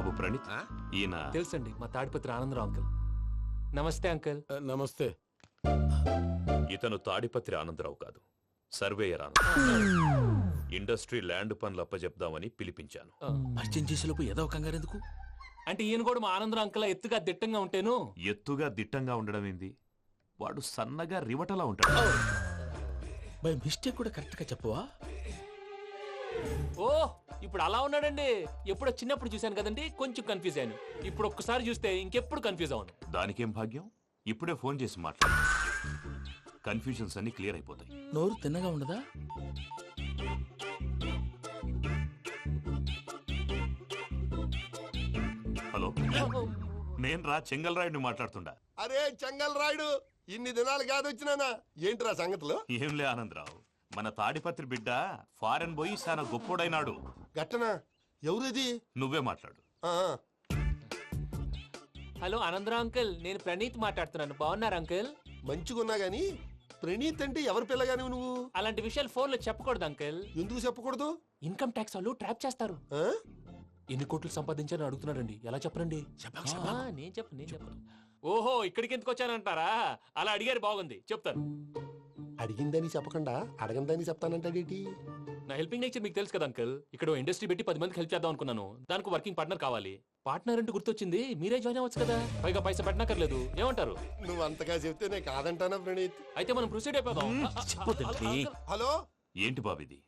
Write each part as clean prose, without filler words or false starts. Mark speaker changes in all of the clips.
Speaker 1: బాబు ప్రణీత్, ఈయన
Speaker 2: తెలుసండి, మా తాడిపత్రి ఆనందరావు అంకుల్. నమస్తే అంకుల్.
Speaker 3: నమస్తే.
Speaker 1: ఇతను తాడిపత్రి ఆనందరావు కాదు, సర్వేయర్ ఆనందరావు. ఇండస్ట్రీ ల్యాండ్ పనులు అప్పచెప్దామని పిలిపించాను.
Speaker 3: పరిచయం చేసేలోపు ఏదో కంగారు ఎందుకు?
Speaker 2: అంటే ఈయన కూడా మా ఆనందరావు అంకుల్ ఎత్తుగా దిట్టంగా ఉంటాను.
Speaker 1: ఎత్తుగా దిట్టంగా ఉండడం ఏంది, వాడు సన్నగా రివటలా ఉంటాడు.
Speaker 3: బై మిస్టేక్ కూడా కరెక్ట్ గా చెప్పవా?
Speaker 2: ఓ ఇప్పుడు అలా ఉన్నాడండి. ఎప్పుడో చిన్నప్పుడు చూశాను కదండి, కొంచెం కన్ఫ్యూజ్ అయ్యాను. ఇప్పుడు ఒక్కసారి చూస్తే ఇంకెప్పుడు కన్ఫ్యూజ్ అవును.
Speaker 1: దానికేం భాగ్యం, ఇప్పుడే ఫోన్ చేసి మాట్లాడు. కన్ఫ్యూజన్స్ అన్ని క్లియర్ అయిపోతాయి.
Speaker 3: నోరు తిన్నగా ఉండదా?
Speaker 1: హలో, నేను రా చెంగల్ రాయుడిని మాట్లాడుతుండా.
Speaker 4: అరే చెంగల్ రాయుడు, ఇన్ని దినాలు కాదు వచ్చినానా? ఏంట్రా సంగతులు?
Speaker 1: ఏంలే ఆనందరావు, మన తాడిపత్రి బిడ్డ ఫారెన్ పోయి చాలా గొప్పోడైనాడు.
Speaker 4: గట్టనా? ఎవరిది?
Speaker 1: నువ్వే మాట్లాడు.
Speaker 2: హలో ఆనందరావు అంకుల్, నేను ప్రణీత్ మాట్లాడుతున్నాను. బాగున్నారు అంకుల్?
Speaker 4: మంచిగున్నా గాని ప్రణీత్ అంటే ఎవరి పిల్లగాని నువ్వు?
Speaker 2: అలాంటి విషయాలు ఫోన్ లో చెప్పకూడదు అంకుల్.
Speaker 4: ఎందుకు చెప్పకూడదు?
Speaker 2: ఇన్కమ్ ట్యాక్స్ వాళ్ళు ట్రాప్ చేస్తారు.
Speaker 4: ఆ?
Speaker 2: ఎన్ని కోట్లు సంపాదించాలని అడుగుతున్నారండి. ఎలా చెప్పరండి? నేను చెప్పను. ఓహో, ఇక్కడికి ఎందుకు వచ్చానంటారా? అలా అడిగారు, బాగుంది, చెప్తాను.
Speaker 4: అడిగిందని చెప్పకుండా అడగందని చెప్తానంటాడేటి?
Speaker 2: నా హెల్పింగ్ నేచర్ మీకు తెలుసు కదా అంకుల్. ఇక్కడ ఇండస్ట్రీ పెట్టి 10 మందికి హెల్ప్ చేద్దాం అనుకున్నాను. దానికి వర్కింగ్ పార్ట్నర్ కావాలి. పార్ట్నర్ అంటే గుర్తొచ్చింది, మీరే జాయిన్ అవ్వచ్చు కదా. పైగా పైసా పెట్టనక్కర్లేదు. ఏమంటారు?
Speaker 4: నువ్వు అంతగా చెప్తే నేను కాదంటానా ప్రణీత్?
Speaker 2: అయితే మనం ప్రొసీడ్ అయిపోదాం.
Speaker 4: హలో,
Speaker 1: ఏంటి బాబిది,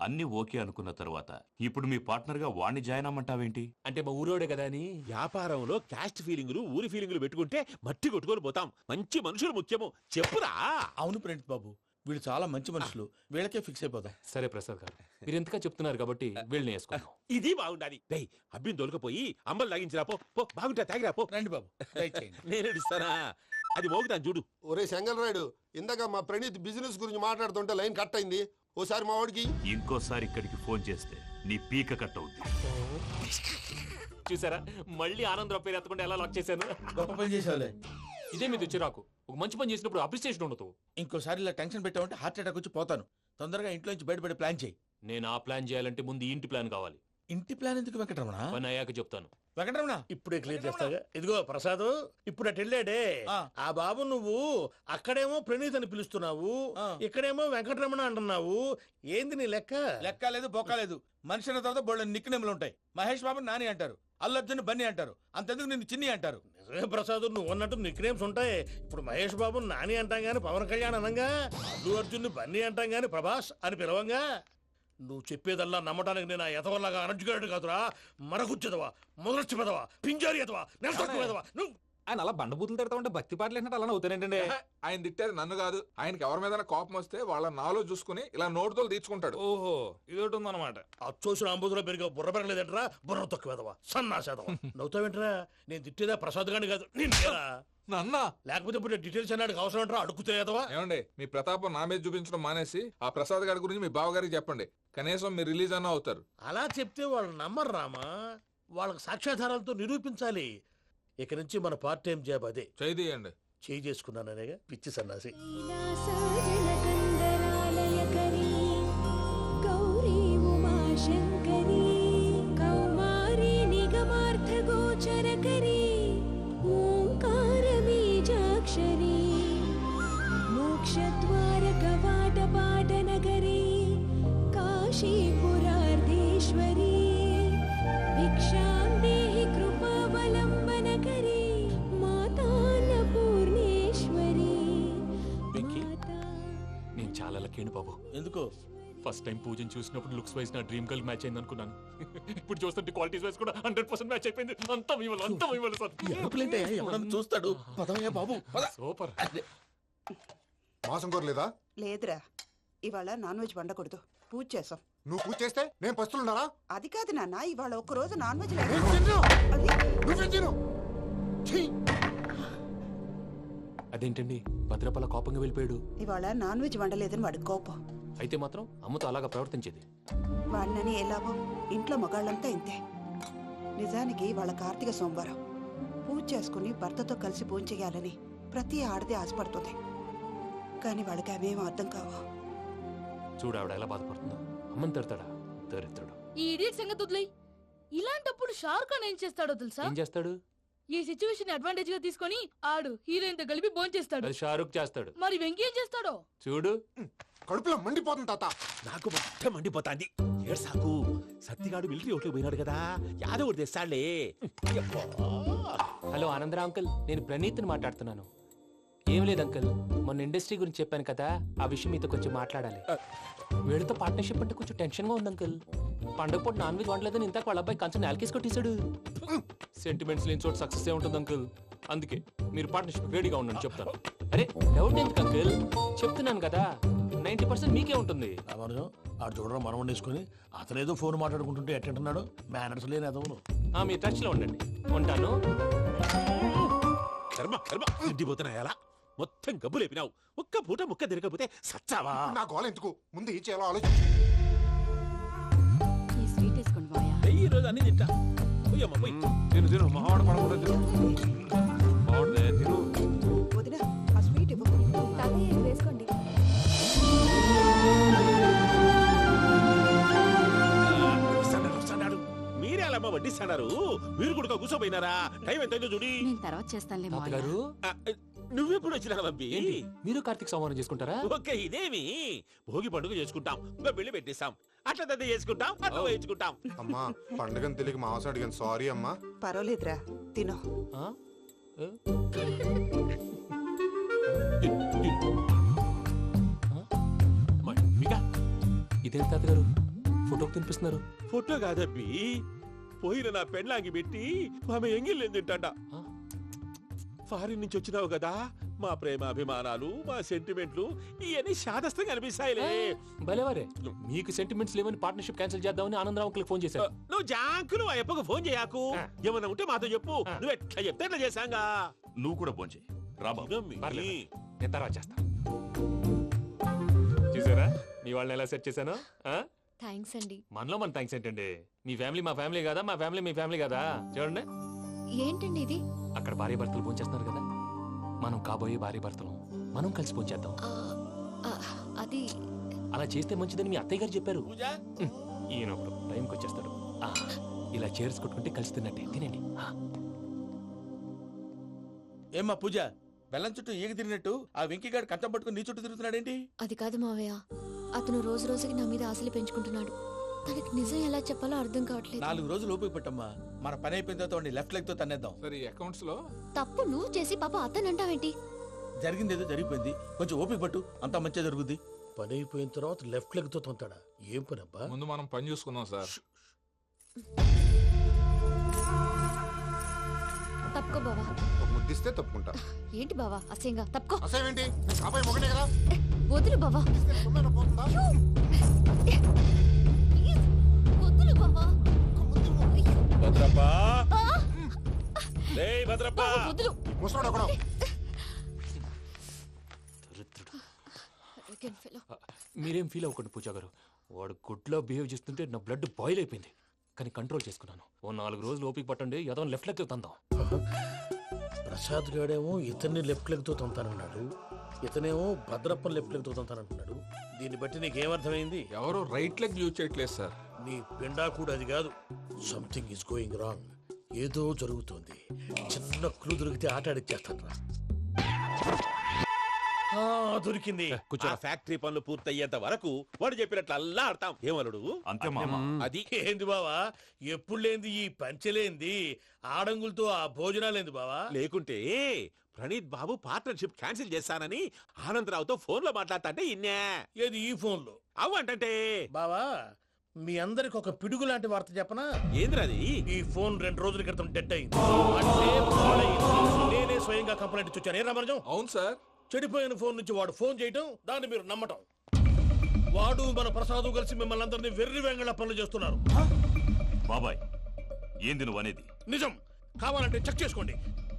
Speaker 1: అన్ని ఓకే అనుకున్న తర్వాత ఇప్పుడు మీ పార్ట్నర్ గా వాణ్ణి జాయిన్ అమ్మంటావేంటి?
Speaker 2: అంటే మా ఊరోడే కదా అని.
Speaker 3: వ్యాపారంలో క్యాస్ట్ ఫీలింగులు, ఊరి ఫీలింగులు పెట్టుకుంటే మట్టి కొట్టుకొని పోతాం. మంచి మనుషులు ముఖ్యము. చెప్పురా. అవును ప్రణీత్ బాబు, వీళ్ళు చాలా మంచి మనుషులు. వీళ్ళకే ఫిక్స్ అయిపోతాం.
Speaker 2: సరే ప్రసాద్ గారు, మీరు ఎంతగా చెప్తున్నారు కాబట్టి వీళ్ళని వేసుకుందాం.
Speaker 3: ఇది బాగుండాలి. అబ్బిని దొలకపోయి అమ్మలు లాగించిరా. పో బాగుంటా, తాగిరా పో. రండి బాబు, నేను ఇస్తానా? అది మోగుతాను చూడు.
Speaker 4: ఒరే చెంగల్ రాయుడు, ఇందాక మా ప్రణీత్ బిజినెస్ గురించి మాట్లాడుతుంటే లైన్ కట్ అయింది. ఓసారి మా వాడికి
Speaker 1: ఇంకోసారి ఇక్కడికి ఫోన్ చేస్తే నీ పీక కట్ అవుద్ది.
Speaker 2: చూసారా, మళ్ళీ ఆనందరావు పేరు ఎత్తకుండా ఎలా లాక్ చేశాను.
Speaker 3: గొప్ప పని చేసేవాళ్ళే.
Speaker 2: ఇదే మీద చిరాకు. ఒక మంచి పని చేసినప్పుడు అప్రిసియేషన్ ఉండదు.
Speaker 3: ఇంకోసారి ఇలా టెన్షన్ పెట్టామంటే హార్ట్ అటాక్ వచ్చి పోతాను. తొందరగా ఇంట్లో నుంచి బయటపడే ప్లాన్ చేయి.
Speaker 2: నేను ఆ ప్లాన్ చేయాలంటే ముందు ఈ ఇంటి ప్లాన్ కావాలి.
Speaker 3: ఇంటి ప్లాన్ ఎందుకు వెంకటరమణ?
Speaker 2: పని అయ్యాక చెప్తాను.
Speaker 3: వెంకటరమణ
Speaker 5: ఇప్పుడే క్లియర్ చేస్తాగా. ఇదిగో ప్రసాద్, ఇప్పుడు అటు వెళ్ళాడే ఆ బాబు, నువ్వు అక్కడేమో ప్రణీత్ అని పిలుస్తున్నావు, ఇక్కడేమో వెంకటరమణ అంటున్నావు. ఏంది నీ లెక్క?
Speaker 3: లెక్క లేదు, బొక్క లేదు. మనిషి అన్న తర్వాత బోళ్ళ నిక్నెములు ఉంటాయి. మహేష్ బాబు నాని అంటారు, అల్లు అర్జున్ బన్నీ అంటారు, అంతెందుకు నిన్ను చిన్ని అంటారు.
Speaker 5: నిజమే ప్రసాద్, నువ్వు అన్నట్టు నిక్ నేమ్స్ ఉంటాయి. ఇప్పుడు మహేష్ బాబు నాని అంటాం గాని పవన్ కళ్యాణ్ అనంగా, అల్లు అర్జున్ బన్నీ అంటాం గాని ప్రభాస్ అని పిలవంగా. నువ్వు చెప్పేదల్లా నమ్మటానికి నేను ఎతవల్లాగా అనర్జుకేటెడ్ కాదురా. మరగుచ్చదవా, మొదలచ్చి పెదవా, పింజారి ఎదవా, నెలసొక్కు పెదవా. నువ్వు
Speaker 6: ఆయన అలా బండబూతులు తిడతా ఉంటే భక్తి పాటలు ఏంటంటే అలా అవుతానంటే.
Speaker 7: ఆయన తిట్టేది నన్ను కాదు, ఆయనకి ఎవరి మీద కోపం వస్తే వాళ్ళ నాలో చూసుకుని ఇలా నోటుతో తీర్చుకుంటాడు.
Speaker 6: ఓహో, ఇదొకటి ఉందన్నమాట.
Speaker 5: అచ్చోసిన అంబుధులో పెరిగే బుర్ర పెరగలేదంటరా. బుర్ర తొక్కు వెదవా, సన్నాసేదవా. నవ్వుతావేంట్రా? నేను తిట్టేదా ప్రసాద్ గాని కాదు, నిన్నేరా.
Speaker 7: నన్నా?
Speaker 5: లేకపోతే ఇప్పుడు డీటెయిల్స్ అన్నాడు అవసరం అంటారా? అడుగుతాయేదవా.
Speaker 7: ఏమండి, మీ ప్రతాపం నా మీద చూపించడం మానేసి ఆ ప్రసాద్ గారి గురించి మీ బావగారికి చెప్పండి. కనీసం మీరు రిలీజ్ అన్న అవుతారు.
Speaker 5: అలా చెప్తే వాళ్ళు నమ్మరు రామా. వాళ్ళకి సాక్ష్యాధారాలతో నిరూపించాలి. ఇక నుంచి మన పార్ట్ టైం జాబ్ అదే.
Speaker 7: చేయండి.
Speaker 5: చేయి చేసుకున్నాననేగా పిచ్చి సన్నాసి.
Speaker 2: బాబు
Speaker 5: ఎందుకు?
Speaker 2: ఫస్ట్ టైం పూజను చూసినప్పుడు లుక్స్ వైజ్ నా డ్రీమ్ గర్ల్ మ్యాచ్ అయింది అనుకున్నాను. ఇప్పుడు చూస్తుంటే క్వాలిటీస్ వైజ్ కూడా 100% మ్యాచ్ అయిపోయింది. అంతా
Speaker 5: చూస్తాడు. బాబు
Speaker 2: సూపర్.
Speaker 8: మాసం కోరలేదా?
Speaker 9: లేదురా, ఇవాళ నాన్ వెజ్ వండకూడదు. పూజ చేసాం.
Speaker 8: నువ్వు పూజ చేస్తే నేను పస్తులున్నారా?
Speaker 9: అది కాదు నాన్న, ఇవాళ ఒక్కరోజు నాన్ వెజ్
Speaker 2: అదేంటండి భద్రపల కోపంగా వెళ్ళిపోయాడు?
Speaker 9: ఇవాళ నాన్ వెజ్ వండలేదని వాడి కోపం.
Speaker 2: అయితే మాత్రం అమ్మతో అలాగా ప్రవర్తించేది.
Speaker 9: వాడినని ఎలాగో ఇంట్లో మగాళ్ళంతా ఇంతే. నిజానికి వాళ్ళ కార్తీక సోమవారం పూజ చేసుకుని భర్తతో కలిసి పూజ చేయాలని ప్రతి ఆడది ఆశపడుతుంది. కానీ వాళ్ళకి అవేం అర్థం కావు.
Speaker 2: చూడు ఆవిడ ఎలా బాధపడుతుందో. అమ్మని తిడతాడా దరిద్రుడు.
Speaker 10: ఈ ఇడియట్ సంగతి వదిలేయ్. ఇలాంటప్పుడు షారుఖ్ ఖాన్ ఏం చేస్తాడో తెలుసా?
Speaker 2: ఏం చేస్తాడు?
Speaker 10: ఈ సిచ్యువేషన్ అడ్వాంటేజ్ గా తీసుకొని ఆడు హీరోయిన్ తో కలిపి భోంచేస్తాడు.
Speaker 2: అది షారుఖ్ చేస్తాడు.
Speaker 10: మరి వెంకీ ఏం చేస్తాడో
Speaker 2: చూడు.
Speaker 8: కడుపులో మండిపోతుంది తాత.
Speaker 3: నాకు మొత్తం మండిపోతాంది. ఏడ్సాకు. సత్తిగాడు మిలిటరీ ఒకటి పోయినాడు కదా, యాదవ్ ఒకటి తెస్తాడులే.
Speaker 2: హలో ఆనందరావు అంకుల్, నేను ప్రణీత్ని మాట్లాడుతున్నాను. ఏం లేదు అంకుల్, మొన్న ఇండస్ట్రీ గురించి చెప్పాను కదా, ఆ విషయం మీతో కొంచెం మాట్లాడాలి. వీడితో పార్ట్నర్షిప్ అంటే కొంచెం టెన్షన్ గా ఉంది అంకుల్. పండగ పూట నాన్ వెజ్ వండలేదని ఇంతకు వాళ్ళ అబ్బాయి కంచెం నేలకేసి కొట్టేశాడు. సెంటిమెంట్స్ లేని చోట సక్సెస్ ఏ ఉంటుంది అంకుల్. అందుకే మీరు పార్ట్నర్షిప్ రెడీగా ఉండండి, చెప్తాను. అరే డౌట్ ఎందుకు అంకుల్, చెప్తున్నాను కదా, 90% మీకే ఉంటుంది.
Speaker 5: రామానుజం ఆడు చూడడం మనం వండేసుకుని అతనేదో ఫోన్ మాట్లాడుకుంటుంటే ఎట్టంటున్నాడు. మేనర్స్ లేని అదవును.
Speaker 2: మీ టచ్ లో ఉండండి, ఉంటాను.
Speaker 3: కర్మ కర్మ ఇంటిపోతున్నా ఎలా మొత్తం గబ్బు లేపినావు. ఒక్క పూట ముక్క తిరగకపోతే సచ్చావా?
Speaker 8: నా గోల ఎందుకు, ముందు ఏం చేయాలో ఆలోచించు.
Speaker 10: ఈ స్వీట్ వేసుకోండి మాయా.
Speaker 3: ఈ రోజు అన్ని తింటా. పోయమ్మ పోయి.
Speaker 7: తిను తిను మహావాడు పడకుండా తిను. బాగుండే తిను.
Speaker 9: వదిన ఆ స్వీట్ ఇవ్వు.
Speaker 10: తాతయ్య వేసుకోండి.
Speaker 3: వస్తాడు. మీరే అలా అమ్మ వడ్డిస్తాడారు. మీరు కూడా కూర్చోపోయినారా? టైం ఎంతైందో చూడి.
Speaker 10: నేను తర్వాత చేస్తానులే మావయ్య.
Speaker 2: తాతగారు
Speaker 3: ఆ, నువ్వెప్పుడు వచ్చినా బంబి?
Speaker 2: ఏంటి, మీరు కార్తీక్ సంహారం చేసుకుంటారా?
Speaker 3: ఓకే, ఇదేమి భోగి పండుగ చేసుకుంటాం, ఇంకా పెళ్లి పెట్టేస్తాం, అట్లా దద్ద చేసుకుంటాం, అట్లా వేయించుకుంటాం.
Speaker 8: అమ్మా పండుగని తెలియక మాంసం అడిగాను, సారీ అమ్మా.
Speaker 9: పర్వాలేదురా, తినో.
Speaker 2: ఆ? ఏ?
Speaker 3: మమ్మిగా
Speaker 2: ఇదేంటి తాతగారు ఫోటోకి తినిపిస్తున్నారు?
Speaker 3: ఫోటో కాదబ్బి, పోయిన నా పెళ్ళాంగి పెట్టి ఆమె ఎంగిల్లేం తింటాడ.
Speaker 2: ఆ?
Speaker 3: ఫారిన్ నుంచి వచ్చినావు కదా, మా ప్రేమ అభిమానాలు, మా సెంటిమెంట్లు ఇవన్నీ శాదస్తంగా అనిపిస్తాయిలే.
Speaker 2: భలేవారే, మీకు సెంటిమెంట్స్ లేవని పార్ట్నర్షిప్ క్యాన్సిల్ చేద్దామని ఆనందరావు అంకుల్ ఫోన్ చేశారు.
Speaker 3: నువ్వు జాంకులు ఆ అప్పకు ఫోన్ చేయకు.
Speaker 2: ఆ.
Speaker 3: ఏమన్నా ఉంటే మాతో చెప్పు.
Speaker 2: ఆ.
Speaker 3: నువ్వు ఎట్లా చెప్తే ఎట్లా చేశాంగా.
Speaker 1: నువ్వు కూడా భోంచేయి. రా బాబు.
Speaker 3: ఇదమ్మి.
Speaker 2: పర్లేదు, నేను తర్వాత చేస్తాను. చూసారా మీ వాళ్ళని ఎలా సెట్ చేశాను?
Speaker 10: థ్యాంక్స్ అండి.
Speaker 2: మనలో మన థ్యాంక్స్ ఏంటండి, మీ ఫ్యామిలీ మా ఫ్యామిలీ కదా, మా ఫ్యామిలీ మీ ఫ్యామిలీ కదా. చూడండి,
Speaker 10: ఏంటండి ఇది?
Speaker 2: అక్కడ భార్య భర్తలు భోంచేస్తున్నారు కదా, మనం కాబోయే భార్య భర్తలు మనం కలిసి భోంచేద్దాం.
Speaker 10: అది
Speaker 2: అలా చేస్తే మంచిదని మీ అత్తయ్య గారు చెప్పారు.
Speaker 3: పూజ
Speaker 2: ఈయన ఒకడు టైంకి వచ్చేస్తాడు. ఇలా చేర్స్ కొట్టుకుంటే కలిసి తిన్నట్టే. తినండి.
Speaker 3: ఏమ్మా పూజ, బెల్లం చుట్టూ ఈగ తిరిగినట్టు ఆ వెంకీగాడు కంచం పట్టుకుని నీ చుట్టూ తిరుగుతున్నాడేంటి?
Speaker 10: అది కాదు మావయ్య, అతను రోజు రోజుకి నా మీద ఆశలు పెంచుకుంటున్నాడు. తనకి నిజం ఎలా చెప్పాలో అర్థం కావట్లేదు.
Speaker 3: 4 రోజులు ఓపిక పట్టమ్మా, మన పని అయిపోయిన తర్వాత వాడిని లెఫ్ట్ లెగ్ తో తన్నేద్దాం.
Speaker 7: సరే అకౌంట్స్ లో
Speaker 10: తప్పు నువ్వు చేసి పాప అతను అంటావేంటి?
Speaker 3: జరిగింది ఏదో జరిగిపోయింది, కొంచెం ఓపిక పట్టు, అంతా మంచిగా జరుగుద్ది.
Speaker 5: పని అయిపోయిన తర్వాత లెఫ్ట్ లెగ్ తో తొంతాడా? ఏం పని అబ్బా?
Speaker 7: ముందు మనం పని చూసుకుందాం సార్.
Speaker 10: తప్పుకో బావా.
Speaker 8: ఒక ముద్దిస్తే తప్పుకుంటా.
Speaker 10: ఏంటి బావా అసహ్యంగా? తప్పుకో.
Speaker 8: అసేమేంటి, అబ్బాయి మొగనే కదా.
Speaker 10: వదులు బావా.
Speaker 8: తొమ్మిది పోతుందా?
Speaker 10: ప్లీజ్, వదులు బావా.
Speaker 3: భద్రప్పా, భద్రప్పా,
Speaker 10: బావా, వదులు.
Speaker 8: ముసలోడు ఒకడు.
Speaker 10: Arrogant fellow.
Speaker 2: మీరేం ఫీల్ అవ్వకండి పూజా గారు, వాడు గుడ్లో బిహేవ్ చేస్తుంటే నా బ్లడ్ బాయిల్ అయిపోయింది. కానీ కంట్రోల్ చేసుకున్నాను. ఓ 4 రోజులు ఓపిక పట్టండి, ఏదో లెఫ్ట్ లెగ్ తందాం.
Speaker 5: ప్రసాద్ గాడేమో ఇతన్ని లెఫ్ట్ లెగ్ తో తొంతానన్నాడు, ఇతనేమో భద్రప్పని లెఫ్ట్ లెగ్ తో తొంతానంటున్నాడు. దీన్ని బట్టి నీకేమర్థమైంది?
Speaker 7: ఎవరు రైట్ లెగ్ యూజ్ చేయట్లేదు సార్.
Speaker 5: నీ పిండా కూడా అది కాదు. Something is going wrong. ఏదో జరుగుతోంది. చిన్న క్లూ దొరికితే ఆట ఆడిచ్చేస్తాను రా. దొరికింది.
Speaker 3: ఆ ఫ్యాక్టరీ పనులు పూర్తయ్యేంత వరకు వాడు చెప్పినట్లు అల్లా ఆడతాం. ఏమలుడు?
Speaker 1: అంతే మామ.
Speaker 3: అది
Speaker 5: ఏంది బావా, ఎప్పుడు లేంది ఈ పంచలేంది, ఆడంగులతో ఆ భోజనాలేంది బావా?
Speaker 3: లేకుంటే ప్రణీత్ బాబు పార్ట్నర్షిప్ క్యాన్సిల్ చేస్తానని ఆనందరావుతో ఫోన్ లో మాట్లాడతాంటే ఇన్నే.
Speaker 5: ఏది ఈ ఫోన్లో?
Speaker 3: అవ్వంటే
Speaker 5: బావా, మీ అందరికి ఒక పిడుగు లాంటి వార్త చెప్పనా?
Speaker 3: ఏంద్రది?
Speaker 5: ఈ ఫోన్ 2 రోజుల క్రితం డెడ్ అయింది. అంటే పాడైంది. నేనే స్వయంగా కంప్లైంట్ ఇచ్చి వచ్చాను. ఏ రామరాజం?
Speaker 7: అవును సార్.
Speaker 5: చెడిపోయిన ఫోన్ నుంచి వాడు ఫోన్ చేయటం, దాన్ని మీరు నమ్మటం. వాడు మన ప్రసాదు కలిసి మిమ్మల్ని అందరినీ వెర్రి వెంగళ పనులు చేస్తున్నారు.
Speaker 1: బాబాయ్, ఏంది నువ్వు అనేది?
Speaker 5: నిజం. కావాలంటే చెక్ చేసుకోండి.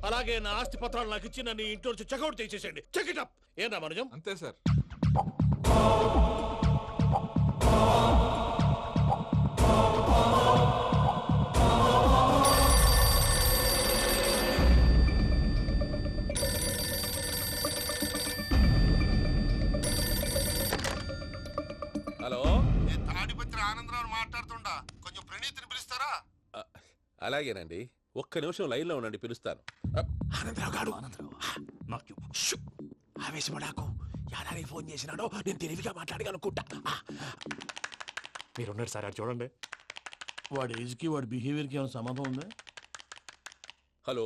Speaker 5: అలాగే నా ఆస్తి పత్రాలు నాకు ఇచ్చి నన్ను ఇంట్లో నుంచి చెక్అౌట్ చేసేసండి. Check it up. ఏం రామరాజం?
Speaker 7: అంతే సార్.
Speaker 3: హలో,
Speaker 4: నేను తాడిపత్రి ఆనందరావు మాట్లాడుతుండా, కొంచెం ప్రణీతిని పిలుస్తారా?
Speaker 3: అలాగేనండి, ఒక్క నిమిషం లైన్లో ఉండండి, పిలుస్తాను.
Speaker 5: ఆనందరావు గాడు ఆవేశపడాకు. యాదానికి ఫోన్ చేసినాడో నేను తెలివిగా మాట్లాడగలనుకుంటా.
Speaker 2: మీరున్నారు సార్, అది చూడండి.
Speaker 5: వాడి ఏజ్కి వాడి బిహేవియర్కి ఏమైనా సంబంధం ఉందా?
Speaker 3: హలో,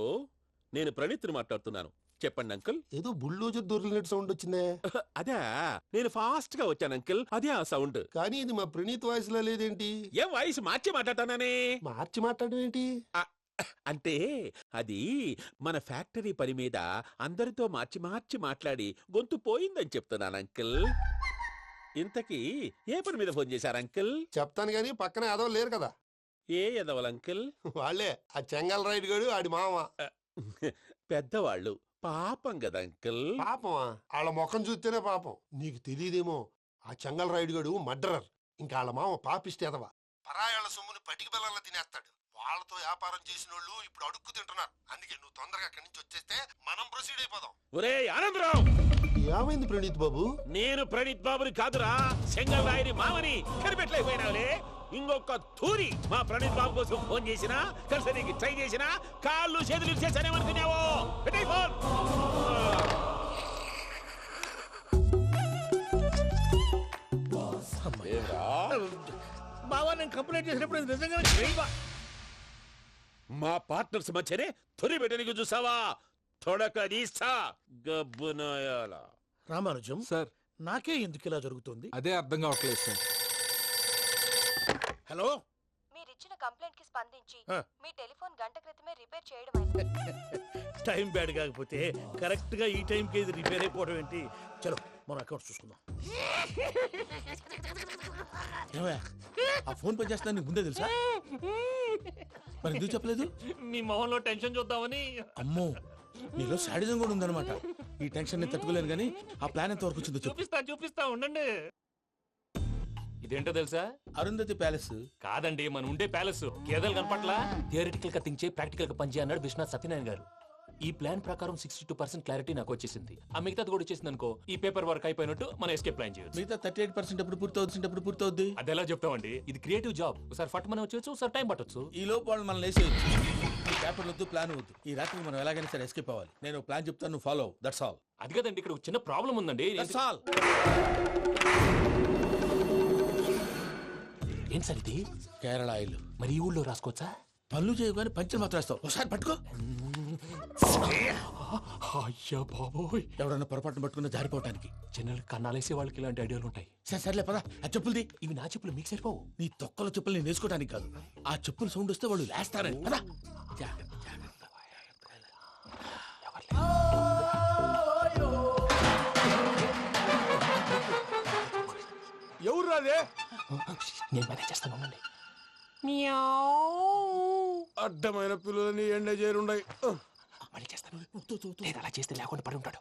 Speaker 3: నేను ప్రణీత్ని మాట్లాడుతున్నాను. చెప్పండి అంకుల్.
Speaker 4: ఏదో బుల్డోజర్ దొరికినట్టు సౌండ్ వచ్చిందే.
Speaker 3: అదే, నేను ఫాస్ట్ గా వచ్చాను అంకుల్, అదే ఆ సౌండ్.
Speaker 4: కానీ ఇది మా ప్రణీత్ వాయిస్ లో లేదేంటి?
Speaker 3: ఏం వాయిస్ మార్చి మాట్లాడతానని?
Speaker 4: మార్చి మాట్లాడడం ఏంటి?
Speaker 3: అంటే అది మన ఫ్యాక్టరీ పని మీద అందరితో మార్చి మార్చి మాట్లాడి గొంతు పోయిందని చెప్తున్నాను అంకుల్. ఇంతకీ ఏ పని మీద ఫోన్ చేశారు అంకుల్?
Speaker 4: చెప్తాను గానీ పక్కన ఏదో లేరు కదా.
Speaker 3: ఏ ఎదవల్ అంకుల్?
Speaker 4: వాళ్ళే ఆ చెంగల్ రైడ్ గడు ఆడి మామ.
Speaker 3: పెద్దవాళ్ళు, పాపం కదా అంకుల్.
Speaker 4: పాపమా? వాళ్ళ ముఖం చూస్తేనే పాపం. నీకు తెలియదేమో, ఆ చెంగల్ రైడ్ గడు మర్డరర్. ఇంకా వాళ్ళ మామ పాపిష్టి ఎదవ. పరాయాళ్ళ సొమ్ముని పటికి బెల్లంలో తినేస్తాడు. వాళ్ళతో వ్యాపారం చేసిన వాళ్ళు ఇప్పుడు అడుక్కు తింటున్నారు. అందుకే నువ్వు తొందరగా అక్కడి నుంచి వచ్చేస్తే మనం ప్రొసీడ్ అయిపోదాం.
Speaker 3: ఒరే ఆనందరావు!
Speaker 4: ఏమైంది ప్రణీత్ బాబు?
Speaker 3: నేను ప్రణీత్ బాబుని కాదురా, సెంగల్ రాయని మామని. కనిపెట్టలేకపోయినావులే. ఇంకొక తూరి మా ప్రణీత్ బాబు కోసం ఫోన్ చేసినా, కలిసి నీకు ట్రై చేసినా, కాళ్ళు చేతులు చేశానేమనుకున్నావో. పెట్టేయ్ ఫోన్.
Speaker 5: బావా, నేను కంప్లైంట్ చేసినప్పుడు ఇది నిజంగానే చేయవా?
Speaker 3: మా పార్ట్నర్స్ మధ్యనే తొలి పెట్టడానికి చూసావా? తొడక తీస్తా గబ్బునాయాల.
Speaker 5: రామానుజం
Speaker 7: సార్,
Speaker 5: నాకే ఎందుకు ఇలా జరుగుతుంది?
Speaker 7: అదే అర్థం కావట్లేదు సార్.
Speaker 5: హలో,
Speaker 10: మీరిచ్చిన కంప్లైంట్ కి స్పందించి
Speaker 5: ఆ.
Speaker 10: మీ టెలిఫోన్ గంట క్రితమే రిపేర్ చేయడం
Speaker 5: టైం బ్యాడ్ కాకపోతే కరెక్ట్ గా ఈ టైంకి ఇది రిపేర్ అయిపోవడం ఏంటి? చలో మన అకౌంట్ చూసుకుందాం. ఏమయ్య, ఆ ఫోన్ పని చేస్తున్నా నీకు ముందే తెలుసా? మరి ఎందుకు చెప్పలేదు?
Speaker 2: మీ మొహంలో టెన్షన్ చూద్దామని.
Speaker 5: అమ్మో, నీలో శాడిజం కూడా ఉందన్నమాట. ఈ టెన్షన్ నేను తట్టుకోలేను కానీ ఆ ప్లాన్ ఎంత వరకు వచ్చిందో చెప్పు.
Speaker 2: చూపిస్తా ఉండండి. ఇదేంటో తెలుసా?
Speaker 5: అరుంధతి ప్యాలెస్
Speaker 2: కాదండి, మన ఉండే ప్యాలెస్. గేదెలు కనపట్లా? థియరిటికల్ గా థింక్ చేయి, ప్రాక్టికల్ గా పనిచేయి అన్నాడు విశ్వనాథ్ సత్యనారాయణ గారు. ఈ ప్లాన్ ప్రకారం 62% క్లారిటీ నాకు వచ్చేసింది. ఆ మిగతాది కూడా వచ్చేసింది అనుకో, ఈ పేపర్ వర్క్ అయిపోయినట్టు మనం ఎస్కేప్ ప్లాన్ చేయొచ్చు.
Speaker 5: మిగతా 38% ఎప్పుడు పూర్తవుతుంది?
Speaker 2: అది ఎలా చెప్తామండి? ఇది క్రియేటివ్ జాబ్. ఒకసారి ఫట్ మనం వచ్చేచ్చు, ఒకసారి టైం పట్టొచ్చు.
Speaker 5: ఈ లోపు వాళ్ళు మనం లేసేయచ్చు. ఈ పేపర్ వద్దు, ప్లాన్ వద్దు. ఈ రాత్రి మనం ఎలాగైనా సరే ఎస్కేప్ అవ్వాలి. నేను ప్లాన్ చెప్తాను, నువ్వు ఫాలో. That's all.
Speaker 2: అది కదండి, ఇక్కడ ఒక చిన్న ప్రాబ్లం ఉందండి.
Speaker 5: That's all.
Speaker 2: ఏం సార్ ఇది?
Speaker 5: కేరళ ఆయిల్.
Speaker 2: మరి ఈ ఊళ్ళో రాసుకోవచ్చా?
Speaker 5: పనులు చేయవు కానీ పంచర్ మాత్రం వేస్తావు. ఒకసారి పట్టుకో.
Speaker 2: అయ్యా బాబోయ్,
Speaker 5: ఎవడన్నా పొరపాటున పట్టుకున్న జారిపోవటానికి.
Speaker 2: జనరల్ కన్నాలేసే వాళ్ళకి ఇలాంటి ఐడియాలు ఉంటాయి.
Speaker 5: సర్లే పదా, ఆ చెప్పులది.
Speaker 2: ఇవి నా చెప్పులు, మీకు సరిపోవు.
Speaker 5: నీ తొక్కల చెప్పులు నేను వేసుకోవడానికి కాదు, ఆ చెప్పులు సౌండ్ వస్తే వాళ్ళు లేస్తారని. పదా.
Speaker 8: ఎవరు రాదే?
Speaker 2: నేను మేనేజ్ చేస్తాను, ఉండండి.
Speaker 8: అడ్డమైన పిల్లలని ఎండ చేరుండయి.
Speaker 2: మళ్ళీ చేస్తాను. లేదు, అలా చేస్తే లేకుండా పడి ఉంటాడు.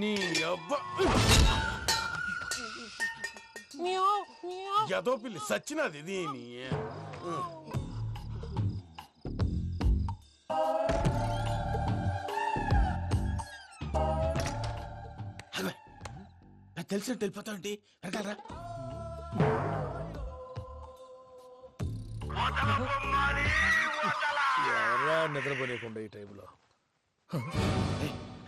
Speaker 8: నీ అబ్బ ఎదో పిల్లి సచ్చినది దీని.
Speaker 5: నాకు తెలిసినట్టు వెళ్ళిపోతావంటి. వెనకాలరా. ఎవరా నిద్రపోలేకుండా ఈ టైంలో?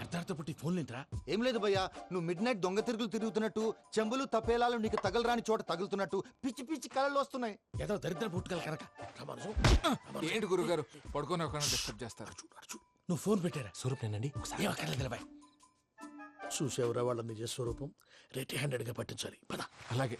Speaker 5: అర్ధార్థ పుట్టి ఫోన్ లేంట్రా.
Speaker 11: ఏం లేదు భయ్యా, నువ్వు మిడ్ నైట్ దొంగ తిరుగులు తిరుగుతున్నట్టు, చెంబులు తపేలాలు నీకు తగలరాని చోట తగులుతున్నట్టు పిచ్చి పిచ్చి కళలు వస్తున్నాయి.
Speaker 5: ఏదో దరిద్ర పుట్టుకల కనుక. రామానుజం,
Speaker 7: ఏంటి గురుగారు పడుకొని ఒక డిస్టర్బ్ చేస్తారు?
Speaker 5: నువ్వు ఫోన్ పెట్టారా?
Speaker 2: స్వరూప్ నేనండి. ఒకసారి
Speaker 5: నిలబాయ్. చూసేవరా వాళ్ళ నిజ స్వరూపం. రెట్టి హ్యాండెడ్ గా పట్టించాలి. పద.
Speaker 7: అలాగే.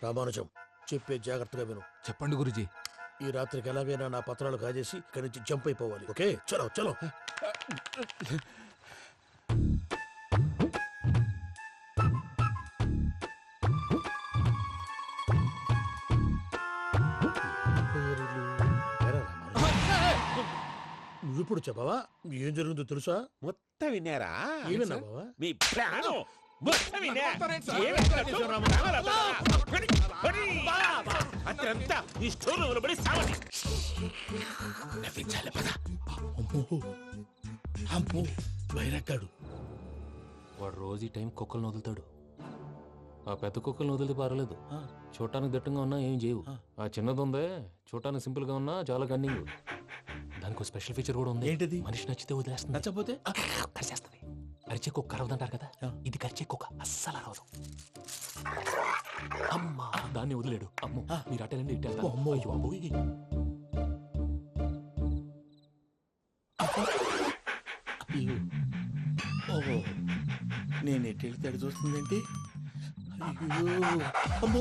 Speaker 5: రామానుజం, చెప్పే జాగ్రత్తగా విను.
Speaker 7: చెప్పండి గురుజీ.
Speaker 5: ఈ రాత్రికి ఎలాగైనా నా పత్రాలు కాజేసి ఇక్కడి నుంచి జంప్ అయిపోవాలి. ఓకే, చలో చలో. ఇప్పుడు చెప్పవా ఏం జరుగుతుందో తెలుసా?
Speaker 3: మొత్తం విన్నారా?
Speaker 5: ఏమన్నా బావా?
Speaker 3: మీ ప్రాణం మొత్తం విన్నా. అత్రంతా ఈ స్టోర్ రూమ్ లో పడి సావండి. నవ్వించాలి పద.
Speaker 5: అమ్మో బయరట్టాడు.
Speaker 2: వాడు రోజు ఈ టైం కుక్కలను వదులుతాడు. ఆ పెద్ద కుక్కలను వదిలితే పర్వాలేదు, చూడటానికి దట్టంగా ఉన్నా ఏం చేయవు. ఆ చిన్నది ఉందే చూడటానికి సింపుల్ గా ఉన్నా చాలా గన్నింగ్. దానికి స్పెషల్ ఫీచర్ కూడా ఉంది.
Speaker 5: ఏంటిది?
Speaker 2: మనిషి నచ్చితే వదిలేస్తుంది, నచ్చపోతే కరిచేస్తుంది. కరిచే కుక్క అరవదంటారు కదా, ఇది కరిచే కుక్క అస్సలు అరవదు. అమ్మా దాన్ని వదిలేడు. అమ్మో మీరు అటెండి ఇట్టే. అమ్మో అయ్యో అమ్మోయ్.
Speaker 5: ఓహో నేను ఎట్టి వెళ్తాడు చూస్తుందేంటి? అయ్యో అమ్మో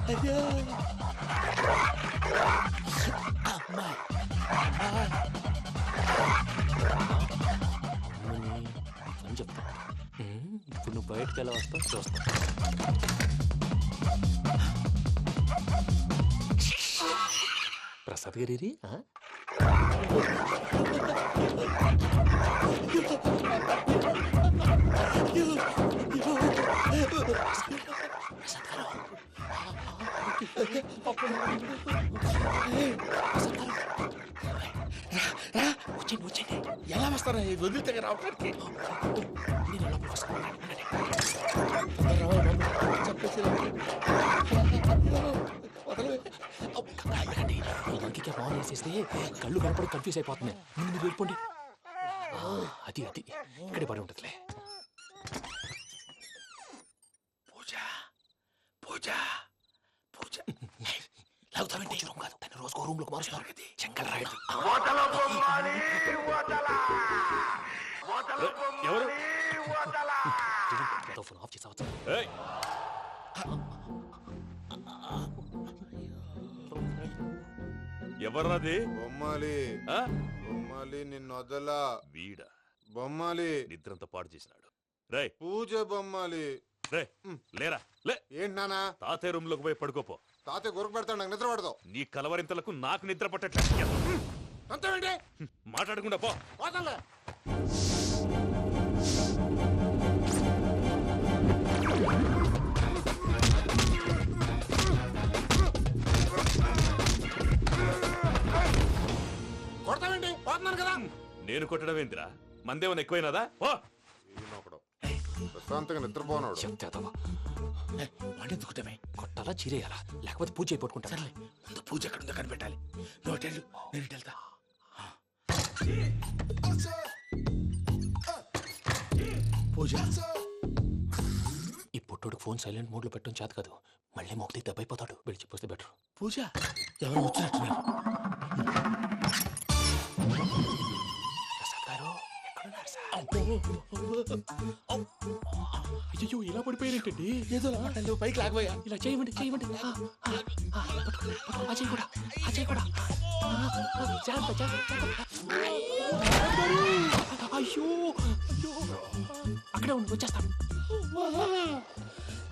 Speaker 5: అయ్యో అమ్మా
Speaker 2: అని చెప్తా. ఇప్పుడు నువ్వు బయటకు ఎలా వస్తావు చూస్తా. ప్రసాద్ గారి
Speaker 5: వచ్చేయండి. ఎలా వస్తారా వదిలితే రావడానికి?
Speaker 2: ఫోన్ వేసేస్తే కళ్ళు కనపడి కన్ఫ్యూజ్ అయిపోతున్నాయి. మీరు వెళ్ళిపోండి. అది అది ఇక్కడే పడి ఉంటుందిలే. పూజ పూజ పూజ లాగుతామంటే రూమ్ కాదు, తన రోజుకో రూమ్ లోకి మారుస్తున్నారు కదా. శంకర్ రాయుడు
Speaker 3: ఎవరు?
Speaker 2: ఫోన్ ఆఫ్ చేసావచ్చు.
Speaker 3: ఎవర్రాది?
Speaker 12: బొమ్మాలి బొమ్మాలి నిన్ను వదలా.
Speaker 3: వీడా
Speaker 12: బొమ్మాలి
Speaker 3: నిద్రంతా పాడు చేసినాడు. రే
Speaker 12: పూజ బొమ్మాలి.
Speaker 3: రే లేరా లే.
Speaker 12: ఏంటి నానా?
Speaker 3: తాతయ్య రూమ్ లోకి పోయి పడుకోపో.
Speaker 12: తాతయ్య గురకు పెడతాడు, నాకు నిద్ర పడతావు.
Speaker 3: నీ కలవరింతలకు నాకు నిద్ర పట్టట్లేదు.
Speaker 12: అంతేంటి?
Speaker 3: మాట్లాడకుండా పో.
Speaker 12: పోతాలే. కొడతావేంటి? పోతున్నాను కదా.
Speaker 3: నేను కొట్టడం ఏంటిరా? మందేమన్నా ఎక్కువైనదా? ఓ
Speaker 12: ప్రశాంతంగా నిద్రపోనాడు.
Speaker 2: చెప్తావా వాడెందుకుంటామే? కొట్టాలా చీరేయాలా లేకపోతే పూజ అయిపోట్టుకుంటా. సరే ముందు పూజ ఎక్కడ ఉందో కనిపెట్టాలి. నువ్వు వెళ్ళు, నేను ఇటు వెళ్తా. పూజ ఈ పుట్టోడు ఫోన్ సైలెంట్ మోడ్ లో పెట్టడం చేత కాదు. మళ్ళీ మొక్కి దెబ్బైపోతాడు. వెళ్ళి చెప్పొస్తే బెటర్. పూజ ఎవరు వచ్చినట్టున్నారు. ప్రసాద్ గారు ఎక్కడున్నారు సార్? అయ్యో ఇలా పడిపోయారేంటండి? ఏదో పైకి లాగబోయా. ఇలా చేయమండి చేయమండి. అజయ్ కూడా అజయ్ కూడా అయ్యో అక్కడే ఉండి వచ్చేస్తాను.